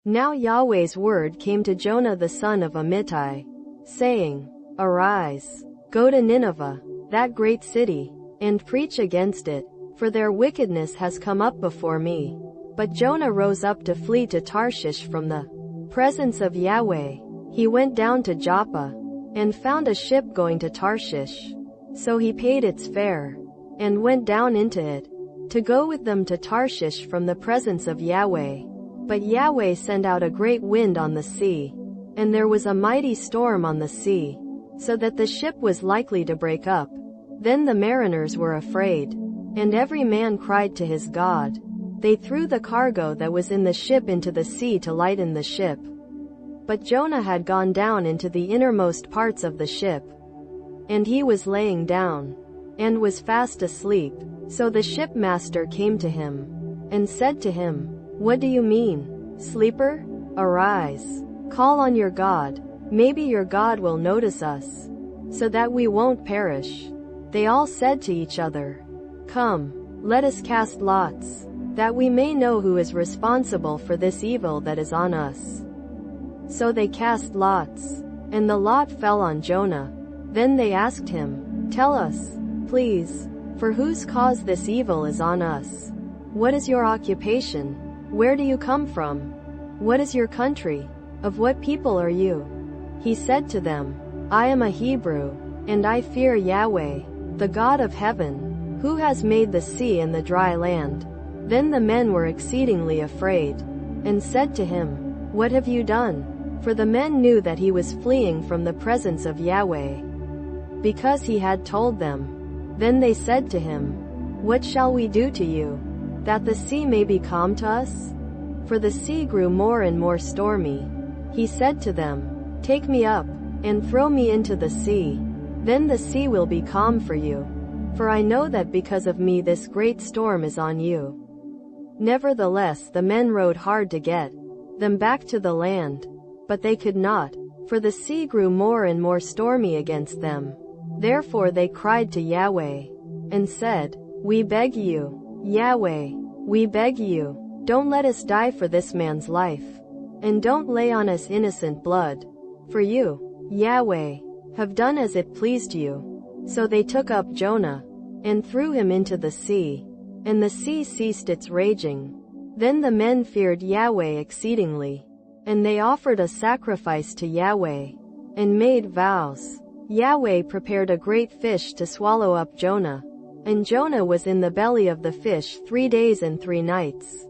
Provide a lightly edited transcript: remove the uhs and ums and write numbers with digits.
Now Yahweh's word came to Jonah the son of Amittai, saying, Arise, go to Nineveh, that great city, and preach against it, for their wickedness has come up before me. But Jonah rose up to flee to Tarshish from the presence of Yahweh. He went down to Joppa, and found a ship going to Tarshish. So he paid its fare, and went down into it, to go with them to Tarshish from the presence of Yahweh. But Yahweh sent out a great wind on the sea, and there was a mighty storm on the sea, so that the ship was likely to break up. Then the mariners were afraid, and every man cried to his God. They threw the cargo that was in the ship into the sea to lighten the ship. But Jonah had gone down into the innermost parts of the ship, and he was laying down, and was fast asleep. So the shipmaster came to him, and said to him, What do you mean, sleeper? Arise, call on your God. Maybe your God will notice us, so that we won't perish. They all said to each other, Come, let us cast lots, that we may know who is responsible for this evil that is on us. So they cast lots, and the lot fell on Jonah. Then they asked him, Tell us, please, for whose cause this evil is on us? What is your occupation? Where do you come from? What is your country? Of what people are you? He said to them, I am a Hebrew, and I fear Yahweh, the God of heaven, who has made the sea and the dry land. Then the men were exceedingly afraid, and said to him, What have you done? For the men knew that he was fleeing from the presence of Yahweh, because he had told them. Then they said to him, What shall we do to you, that the sea may be calm to us? For the sea grew more and more stormy. He said to them, Take me up, and throw me into the sea. Then the sea will be calm for you. For I know that because of me this great storm is on you. Nevertheless the men rowed hard to get them back to the land, but they could not, for the sea grew more and more stormy against them. Therefore they cried to Yahweh, and said, We beg you, Yahweh, we beg you, don't let us die for this man's life, and don't lay on us innocent blood. For you, Yahweh, have done as it pleased you. So they took up Jonah, and threw him into the sea, and the sea ceased its raging. Then the men feared Yahweh exceedingly, and they offered a sacrifice to Yahweh, and made vows. Yahweh prepared a great fish to swallow up Jonah, and Jonah was in the belly of the fish 3 days and 3 nights.